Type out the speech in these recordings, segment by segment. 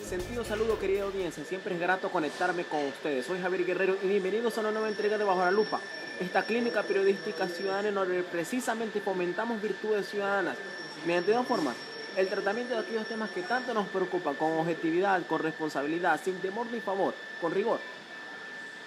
Sentido saludo, querida audiencia, siempre es grato conectarme con ustedes. Soy Javier Guerrero y bienvenidos a una nueva entrega de Bajo la Lupa, esta clínica periodística ciudadana en donde precisamente fomentamos virtudes ciudadanas mediante dos formas: el tratamiento de aquellos temas que tanto nos preocupan con objetividad, con responsabilidad, sin temor ni favor, con rigor,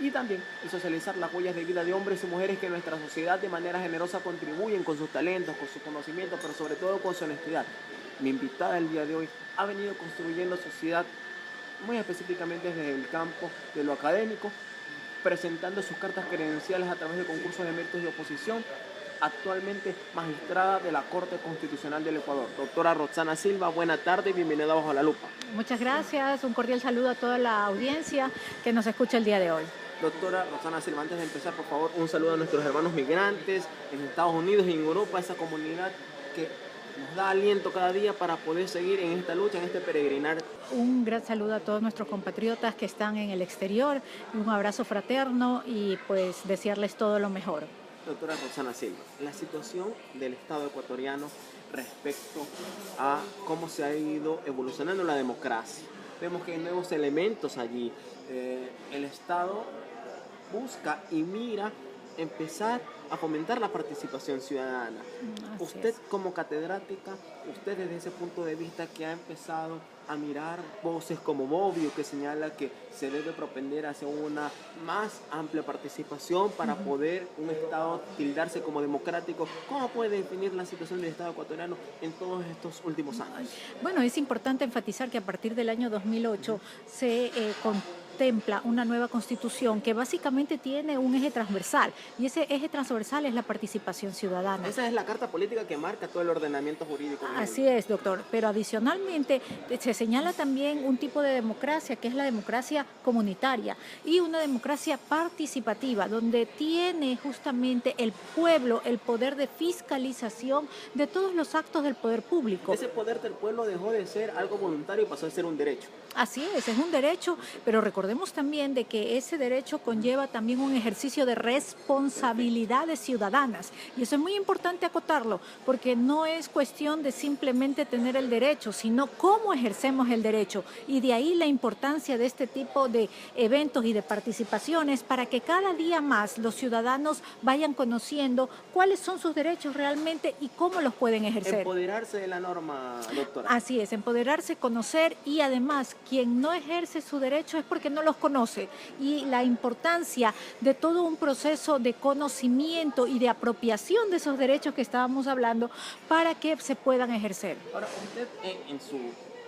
y también el socializar las huellas de vida de hombres y mujeres que en nuestra sociedad de manera generosa contribuyen con sus talentos, con sus conocimientos, pero sobre todo con su honestidad. Mi invitada el día de hoy ha venido construyendo sociedad muy específicamente desde el campo de lo académico, presentando sus cartas credenciales a través de concursos de méritos de oposición, actualmente magistrada de la Corte Constitucional del Ecuador. Doctora Roxana Silva, buena tarde y bienvenida a Bajo la Lupa. Muchas gracias, un cordial saludo a toda la audiencia que nos escucha el día de hoy. Doctora Roxana Silva, antes de empezar, por favor, un saludo a nuestros hermanos migrantes en Estados Unidos y en Europa, esa comunidad que nos da aliento cada día para poder seguir en esta lucha, en este peregrinar. Un gran saludo a todos nuestros compatriotas que están en el exterior, un abrazo fraterno y pues desearles todo lo mejor. Doctora Roxana Silva, la situación del Estado ecuatoriano respecto a cómo se ha ido evolucionando la democracia. Vemos que hay nuevos elementos allí. El Estado busca y mira empezar a fomentar la participación ciudadana. Usted como catedrática, usted desde ese punto de vista que ha empezado a mirar voces como Bobbio, que señala que se debe propender hacia una más amplia participación para poder un Estado tildarse como democrático, ¿cómo puede definir la situación del Estado ecuatoriano en todos estos últimos años? Bueno, es importante enfatizar que a partir del año 2008 se contempla una nueva constitución que básicamente tiene un eje transversal, y ese eje transversal es la participación ciudadana. Esa es la carta política que marca todo el ordenamiento jurídico. Así es, doctor, pero adicionalmente se señala también un tipo de democracia que es la democracia comunitaria y una democracia participativa, donde tiene justamente el pueblo el poder de fiscalización de todos los actos del poder público. Ese poder del pueblo dejó de ser algo voluntario y pasó a ser un derecho. Así es un derecho, pero recordemos también de que ese derecho conlleva también un ejercicio de responsabilidades ciudadanas, y eso es muy importante acotarlo, porque no es cuestión de simplemente tener el derecho, sino cómo ejercemos el derecho, y de ahí la importancia de este tipo de eventos y de participaciones para que cada día más los ciudadanos vayan conociendo cuáles son sus derechos realmente y cómo los pueden ejercer. Empoderarse de la norma, doctora. Así es, empoderarse, conocer, y además quien no ejerce su derecho es porque no los conoce, y la importancia de todo un proceso de conocimiento y de apropiación de esos derechos que estábamos hablando para que se puedan ejercer. Ahora, usted en su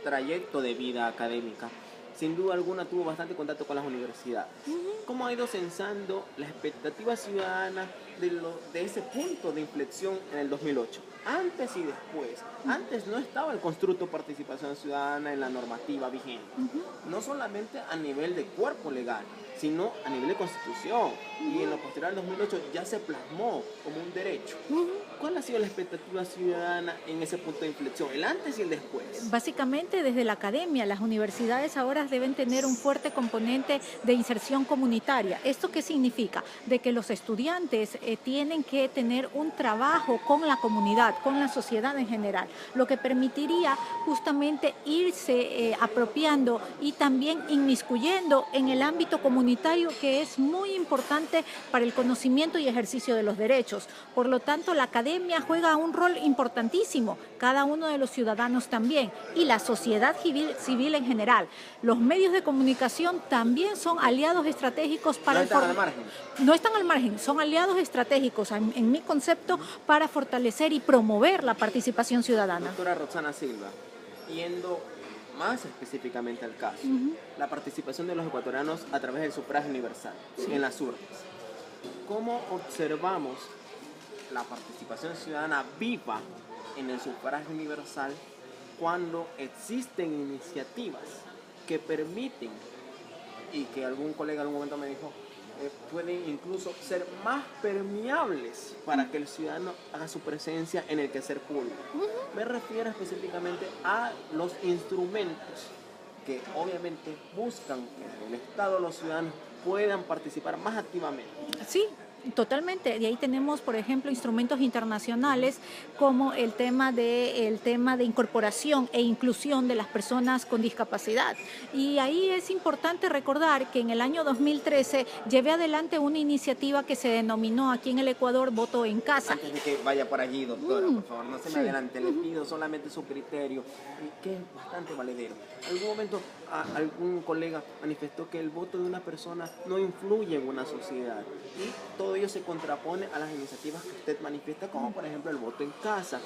trayecto de vida académica, sin duda alguna tuvo bastante contacto con las universidades. ¿Cómo ha ido censando la expectativa ciudadana de ese punto de inflexión en el 2008? Antes y después. Antes no estaba el constructo participación ciudadana en la normativa vigente. No solamente a nivel de cuerpo legal, sino a nivel de constitución. Y en lo posterior al 2008 ya se plasmó como un derecho. ¿Cuál ha sido la expectativa ciudadana en ese punto de inflexión, el antes y el después? Básicamente desde la academia, las universidades ahora deben tener un fuerte componente de inserción comunitaria. ¿Esto qué significa? De que los estudiantes tienen que tener un trabajo con la comunidad, con la sociedad en general, lo que permitiría justamente irse apropiando y también inmiscuyendo en el ámbito comunitario, que es muy importante para el conocimiento y ejercicio de los derechos. Por lo tanto, la academia juega un rol importantísimo, cada uno de los ciudadanos también, y la sociedad civil en general. Los medios de comunicación también son aliados estratégicos para no están al margen. No están al margen, son aliados estratégicos, en mi concepto, para fortalecer y promover la participación ciudadana. Doctora Roxana Silva, yendo más específicamente al caso, la participación de los ecuatorianos a través del sufragio universal en las urnas. ¿Cómo observamos la participación ciudadana viva en el sufragio universal cuando existen iniciativas que permiten, y que algún colega en algún momento me dijo, pueden incluso ser más permeables para que el ciudadano haga su presencia en el quehacer público? Me refiero específicamente a los instrumentos que obviamente buscan que en el Estado los ciudadanos puedan participar más activamente. Sí, Totalmente, de ahí tenemos, por ejemplo, instrumentos internacionales como el tema de incorporación e inclusión de las personas con discapacidad. Y ahí es importante recordar que en el año 2013 llevé adelante una iniciativa que se denominó aquí en el Ecuador Voto en Casa. Antes de que vaya por allí, doctora, por favor, no se me Sí. adelante, le pido solamente su criterio, que es bastante valedero. En algún momento algún colega manifestó que el voto de una persona no influye en una sociedad y todo ello se contrapone a las iniciativas que usted manifiesta, como por ejemplo el voto en casa.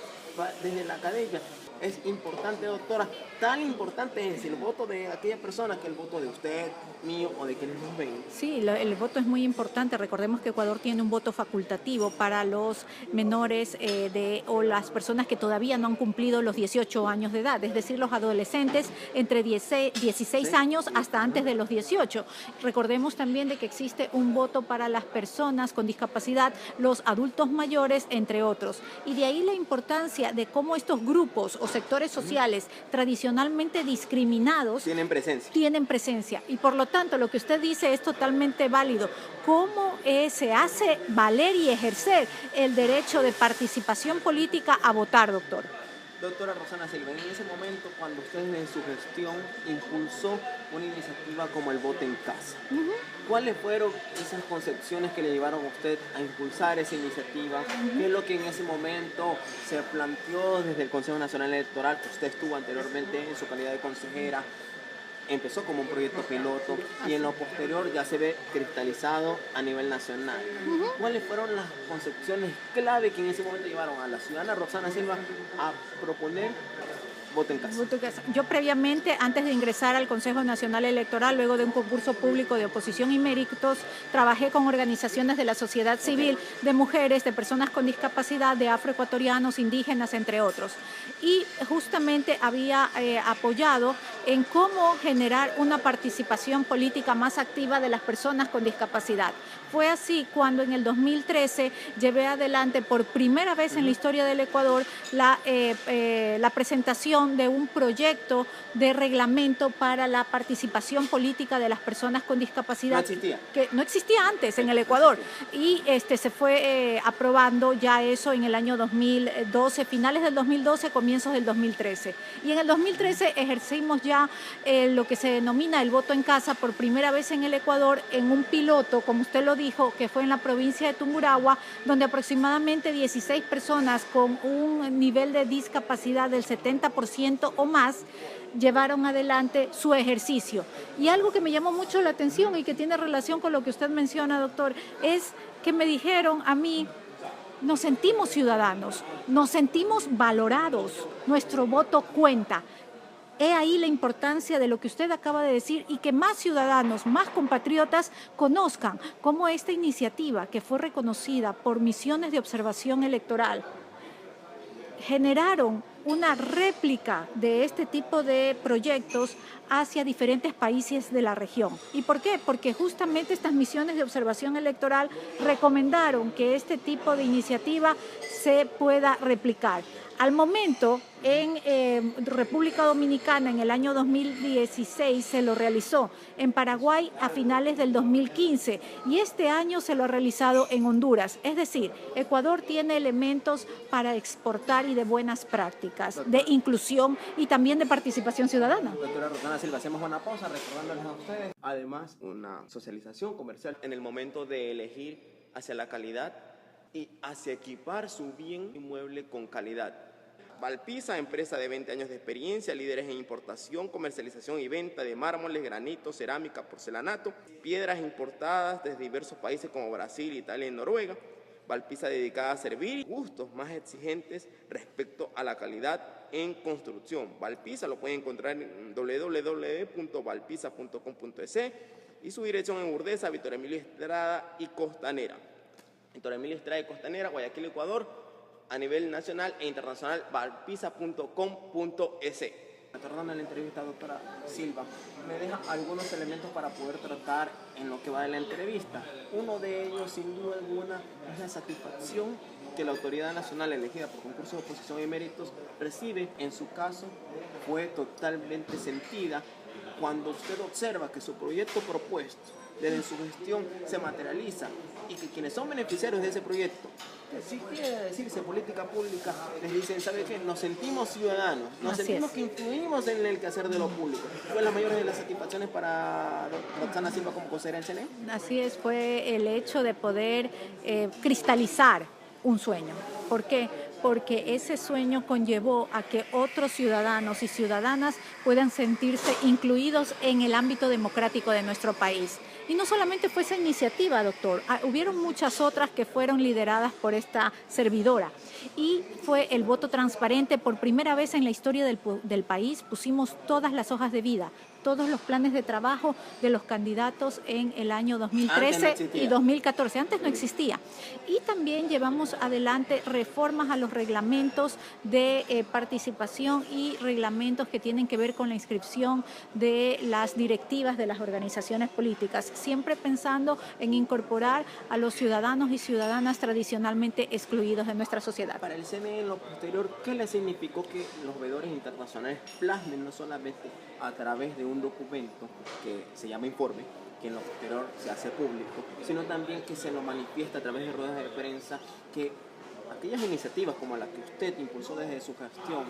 Desde la academia es importante, doctora, tan importante es el voto de aquella persona que el voto de usted, mío o de quienes nos ven. Sí, el voto es muy importante. Recordemos que Ecuador tiene un voto facultativo para los menores o las personas que todavía no han cumplido los 18 años de edad, es decir, los adolescentes entre 16 años hasta antes de los 18. Recordemos también de que existe un voto para las personas con discapacidad, los adultos mayores, entre otros. Y de ahí la importancia de cómo estos grupos o sectores sociales tradicionalmente discriminados tienen presencia. Y por lo tanto, lo que usted dice es totalmente válido. ¿Cómo se hace valer y ejercer el derecho de participación política a votar, doctor? Doctora Rosana Silva, en ese momento cuando usted en su gestión impulsó una iniciativa como el voto en casa, ¿cuáles fueron esas concepciones que le llevaron a usted a impulsar esa iniciativa? ¿Qué es lo que en ese momento se planteó desde el Consejo Nacional Electoral? Usted estuvo anteriormente en su calidad de consejera, empezó como un proyecto piloto y en lo posterior ya se ve cristalizado a nivel nacional. ¿Cuáles fueron las concepciones clave que en ese momento llevaron a la ciudadana Rosana Silva a proponer voto en casa? Yo previamente, antes de ingresar al Consejo Nacional Electoral, luego de un concurso público de oposición y méritos, trabajé con organizaciones de la sociedad civil, de mujeres, de personas con discapacidad, de afroecuatorianos, indígenas, entre otros. Y justamente había apoyado en cómo generar una participación política más activa de las personas con discapacidad. Fue así cuando en el 2013 llevé adelante por primera vez en la historia del Ecuador la presentación de un proyecto de reglamento para la participación política de las personas con discapacidad. No existía. Que no existía antes en el Ecuador. Y se fue aprobando ya eso en el año 2012, finales del 2012, comienzos del 2013. Y en el 2013 ejercimos ya lo que se denomina el voto en casa por primera vez en el Ecuador en un piloto, como usted lo dijo, que fue en la provincia de Tungurahua, donde aproximadamente 16 personas con un nivel de discapacidad del 70% o más llevaron adelante su ejercicio. Y algo que me llamó mucho la atención y que tiene relación con lo que usted menciona, doctor, es que me dijeron a mí: nos sentimos ciudadanos, nos sentimos valorados, nuestro voto cuenta. He ahí la importancia de lo que usted acaba de decir y que más ciudadanos, más compatriotas conozcan cómo esta iniciativa, que fue reconocida por misiones de observación electoral, generaron una réplica de este tipo de proyectos hacia diferentes países de la región. ¿Y por qué? Porque justamente estas misiones de observación electoral recomendaron que este tipo de iniciativa se pueda replicar. Al momento, en República Dominicana, en el año 2016, se lo realizó. En Paraguay, a finales del 2015. Y este año se lo ha realizado en Honduras. Es decir, Ecuador tiene elementos para exportar y de buenas prácticas, de inclusión y también de participación ciudadana. Doctora Rosana Silva, hacemos una pausa recordándoles a ustedes. Además, una socialización comercial en el momento de elegir hacia la calidad y hacia equipar su bien inmueble con calidad. Valpisa, empresa de 20 años de experiencia, líderes en importación, comercialización y venta de mármoles, granitos, cerámica, porcelanato, piedras importadas desde diversos países como Brasil, Italia y Noruega. Valpisa dedicada a servir gustos más exigentes respecto a la calidad en construcción. Valpisa lo pueden encontrar en www.valpisa.com.es y su dirección en Urdesa, Víctor Emilio Estrada y Costanera. Víctor Emilio Estrada y Costanera, Guayaquil, Ecuador. A nivel nacional e internacional, valpisa.com.es. Retornando a la entrevista, doctora Silva, me deja algunos elementos para poder tratar en lo que va de la entrevista. Uno de ellos, sin duda alguna, es la satisfacción que la autoridad nacional elegida por concurso de oposición y méritos recibe. En su caso, fue totalmente sentida cuando usted observa que su proyecto propuesto desde su gestión se materializa y que quienes son beneficiarios de ese proyecto, que sí quiere decirse política pública, les dicen, ¿sabe qué? Nos sentimos ciudadanos, nos Así sentimos es. que influimos en el quehacer de lo público. ¿Fue la mayor de las satisfacciones para Roxana Silva como consejera del CNE? Así es, fue el hecho de poder cristalizar un sueño. ¿Por qué? Porque ese sueño conllevó a que otros ciudadanos y ciudadanas puedan sentirse incluidos en el ámbito democrático de nuestro país. Y no solamente fue esa iniciativa, doctor, hubieron muchas otras que fueron lideradas por esta servidora. Y fue el voto transparente. Por primera vez en la historia del país pusimos todas las hojas de vida, todos los planes de trabajo de los candidatos en el año 2013 y 2014. Antes no existía. Y también llevamos adelante reformas a los reglamentos de participación y reglamentos que tienen que ver con la inscripción de las directivas de las organizaciones políticas, siempre pensando en incorporar a los ciudadanos y ciudadanas tradicionalmente excluidos de nuestra sociedad. Para el CNE, en lo posterior, ¿qué le significó que los veedores internacionales plasmen no solamente a través de un documento que se llama informe, que en lo posterior se hace público, sino también que se lo manifiesta a través de ruedas de prensa, que aquellas iniciativas como la que usted impulsó desde su gestión,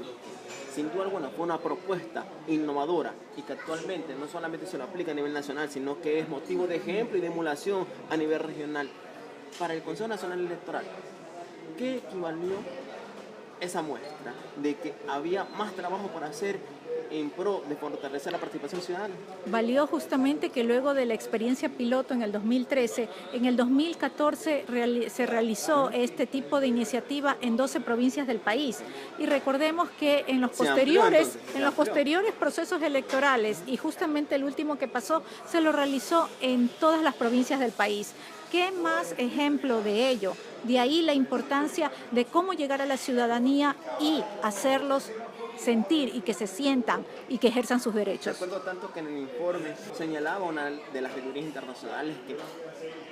sin duda alguna fue una propuesta innovadora y que actualmente no solamente se lo aplica a nivel nacional, sino que es motivo de ejemplo y de emulación a nivel regional? Para el Consejo Nacional Electoral, ¿qué equivalió esa muestra de que había más trabajo por hacer en pro de fortalecer la participación ciudadana? Valió justamente que luego de la experiencia piloto en el 2013, en el 2014 se realizó este tipo de iniciativa en 12 provincias del país. Y recordemos que en los posteriores procesos electorales, y justamente el último que pasó, se lo realizó en todas las provincias del país. ¿Qué más ejemplo de ello? De ahí la importancia de cómo llegar a la ciudadanía y hacerlos sentir y que se sientan y que ejerzan sus derechos. Recuerdo tanto que en el informe señalaba una de las reuniones internacionales que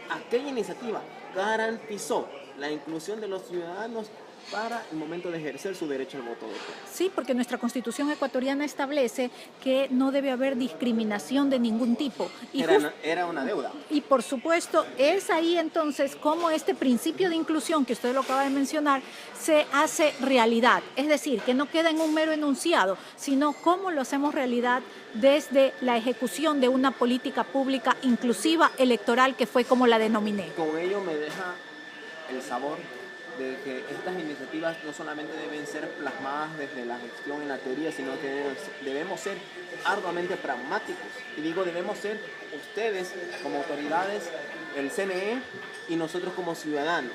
aquella iniciativa garantizó la inclusión de los ciudadanos para el momento de ejercer su derecho al voto. Sí, porque nuestra Constitución ecuatoriana establece que no debe haber discriminación de ningún tipo. Y era una deuda. Y por supuesto, es ahí entonces cómo este principio de inclusión, que usted lo acaba de mencionar, se hace realidad. Es decir, que no queda en un mero enunciado, sino cómo lo hacemos realidad desde la ejecución de una política pública inclusiva electoral, que fue como la denominé. Con ello me deja el sabor de que estas iniciativas no solamente deben ser plasmadas desde la gestión en la teoría, sino que debemos ser arduamente pragmáticos. Y digo, debemos ser ustedes como autoridades, el CNE y nosotros como ciudadanos,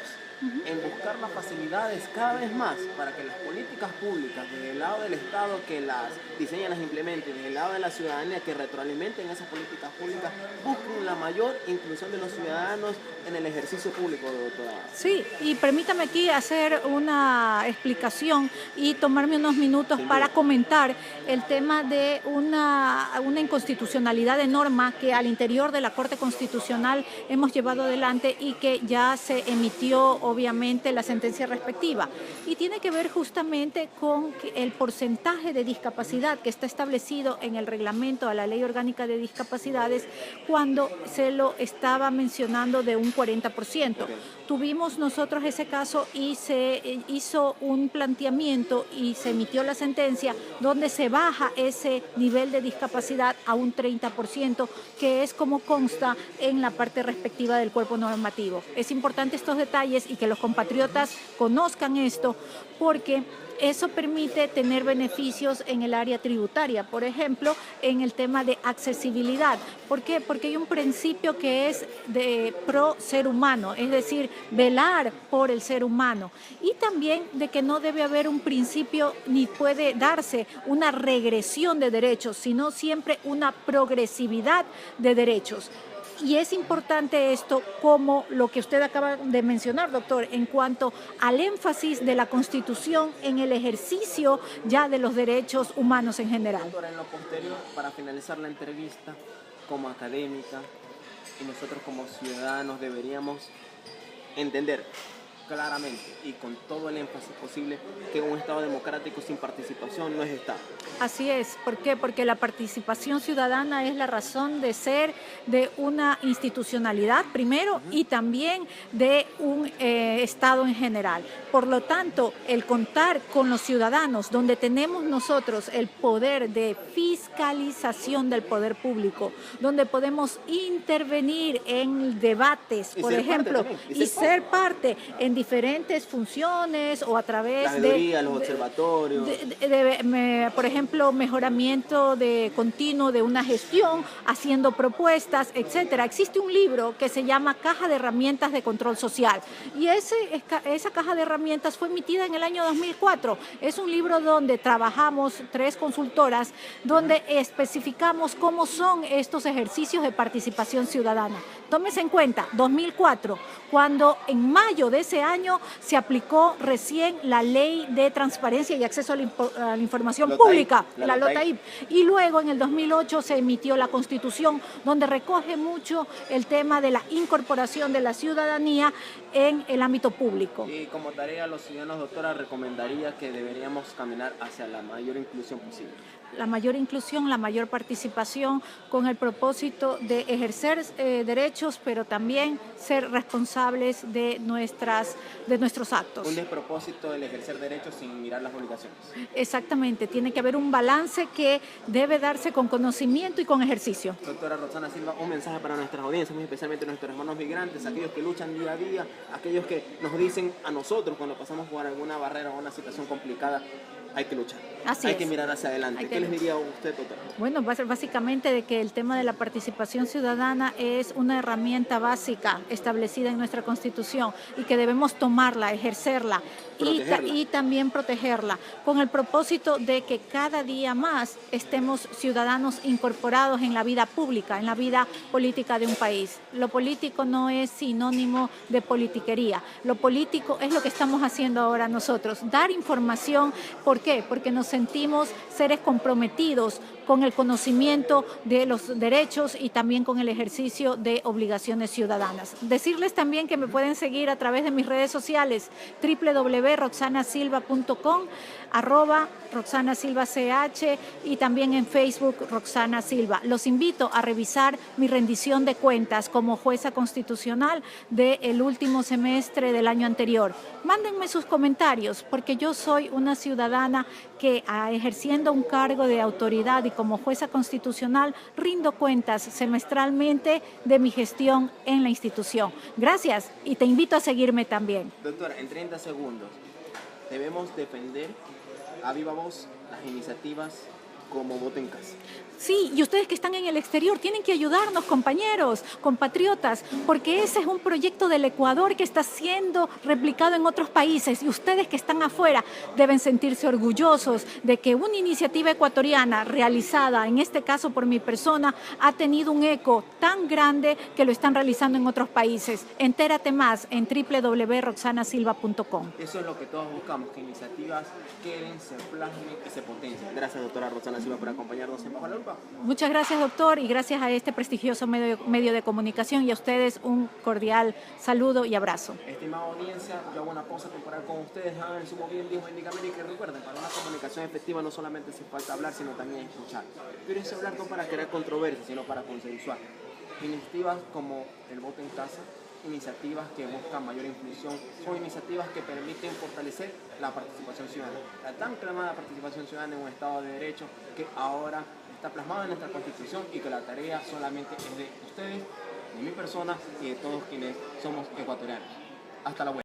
en buscar las facilidades cada vez más para que las políticas públicas desde el lado del Estado que las diseñan, las implementen, desde el lado de la ciudadanía que retroalimenten esas políticas públicas, busquen la mayor inclusión de los ciudadanos en el ejercicio público, doctora. Sí, y permítame aquí hacer una explicación y tomarme unos minutos para comentar el tema de una inconstitucionalidad de norma que al interior de la Corte Constitucional hemos llevado adelante y que ya se emitió obviamente la sentencia respectiva. Y tiene que ver justamente con el porcentaje de discapacidad que está establecido en el reglamento a la Ley Orgánica de Discapacidades, cuando se lo estaba mencionando de un 40%. Tuvimos nosotros ese caso y se hizo un planteamiento y se emitió la sentencia donde se baja ese nivel de discapacidad a un 30%, que es como consta en la parte respectiva del cuerpo normativo. Es importante estos detalles y que los compatriotas conozcan esto, porque eso permite tener beneficios en el área tributaria, por ejemplo, en el tema de accesibilidad. ¿Por qué? Porque hay un principio que es de pro ser humano, es decir, velar por el ser humano. Y también de que no debe haber un principio ni puede darse una regresión de derechos, sino siempre una progresividad de derechos. Y es importante esto, como lo que usted acaba de mencionar, doctor, en cuanto al énfasis de la Constitución en el ejercicio ya de los derechos humanos en general. Doctora, en lo posterior, para finalizar la entrevista, como académica y nosotros como ciudadanos deberíamos entender claramente y con todo el énfasis posible que un Estado democrático sin participación no es Estado. Así es. ¿Por qué? Porque la participación ciudadana es la razón de ser de una institucionalidad, primero, y también de un Estado en general. Por lo tanto, el contar con los ciudadanos, donde tenemos nosotros el poder de fiscalización del poder público, donde podemos intervenir en debates, por ejemplo, y ser parte en diferentes funciones o a través la veeduría, los observatorios. Por ejemplo, mejoramiento continuo de una gestión, haciendo propuestas, etcétera. Existe un libro que se llama Caja de Herramientas de Control Social y esa caja de herramientas fue emitida en el año 2004. Es un libro donde trabajamos 3 consultoras, donde especificamos cómo son estos ejercicios de participación ciudadana. Tómese en cuenta, 2004, cuando en mayo de ese año se aplicó recién la Ley de Transparencia y Acceso a la Información Pública, la LOTAIP, y luego en el 2008 se emitió la Constitución, donde recoge mucho el tema de la incorporación de la ciudadanía en el ámbito público. Y como tarea a los ciudadanos, doctora, recomendaría que deberíamos caminar hacia la mayor inclusión posible. La mayor inclusión, la mayor participación, con el propósito de ejercer derechos, pero también ser responsables de nuestros actos. Un despropósito el ejercer derechos sin mirar las obligaciones. Exactamente, tiene que haber un balance que debe darse con conocimiento y con ejercicio. Doctora Roxana Silva, un mensaje para nuestras audiencias, muy especialmente nuestros hermanos migrantes, aquellos que luchan día a día, aquellos que nos dicen a nosotros cuando pasamos por alguna barrera o una situación complicada, hay que luchar, hay que mirar hacia adelante. ¿Qué les diría a usted, doctora? Bueno, básicamente de que el tema de la participación ciudadana es una herramienta básica establecida en nuestra Constitución y que debemos tomarla, ejercerla y también protegerla, con el propósito de que cada día más estemos ciudadanos incorporados en la vida pública, en la vida política de un país. Lo político no es sinónimo de politiquería. Lo político es lo que estamos haciendo ahora nosotros, dar información. ¿Por qué? Porque nos sentimos seres comprometidos con el conocimiento de los derechos y también con el ejercicio de obligaciones ciudadanas. Decirles también que me pueden seguir a través de mis redes sociales, www.roxanasilva.com, @RoxanaSilvaCH y también en Facebook Roxana Silva. Los invito a revisar mi rendición de cuentas como jueza constitucional del último semestre del año anterior. Mándenme sus comentarios porque yo soy una ciudadana que ejerciendo un cargo de autoridad y como jueza constitucional rindo cuentas semestralmente de mi gestión en la institución. Gracias y te invito a seguirme también. Doctora, en 30 segundos, debemos defender a viva voz las iniciativas como Voto en Casa. Sí, y ustedes que están en el exterior tienen que ayudarnos, compañeros, compatriotas, porque ese es un proyecto del Ecuador que está siendo replicado en otros países y ustedes que están afuera deben sentirse orgullosos de que una iniciativa ecuatoriana realizada, en este caso por mi persona, ha tenido un eco tan grande que lo están realizando en otros países. Entérate más en www.roxanasilva.com. Eso es lo que todos buscamos, que iniciativas queden, se plasmen y se potencien. Gracias, doctora Roxana Silva, por acompañarnos en Bajo la Lupa. Muchas gracias, doctor, y gracias a este prestigioso medio de comunicación y a ustedes un cordial saludo y abrazo. Estimada audiencia, yo hago una pausa temporal con ustedes. Hagan su bien, Dios bendiga América y recuerden, para una comunicación efectiva no solamente hace falta hablar, sino también escuchar. Pero es hablar no para crear controversia, sino para consensuar. Iniciativas como el voto en casa, iniciativas que buscan mayor inclusión, son iniciativas que permiten fortalecer la participación ciudadana. La tan clamada participación ciudadana en un Estado de Derecho que ahora está plasmada en nuestra Constitución y que la tarea solamente es de ustedes, de mi persona y de todos quienes somos ecuatorianos. Hasta la vuelta.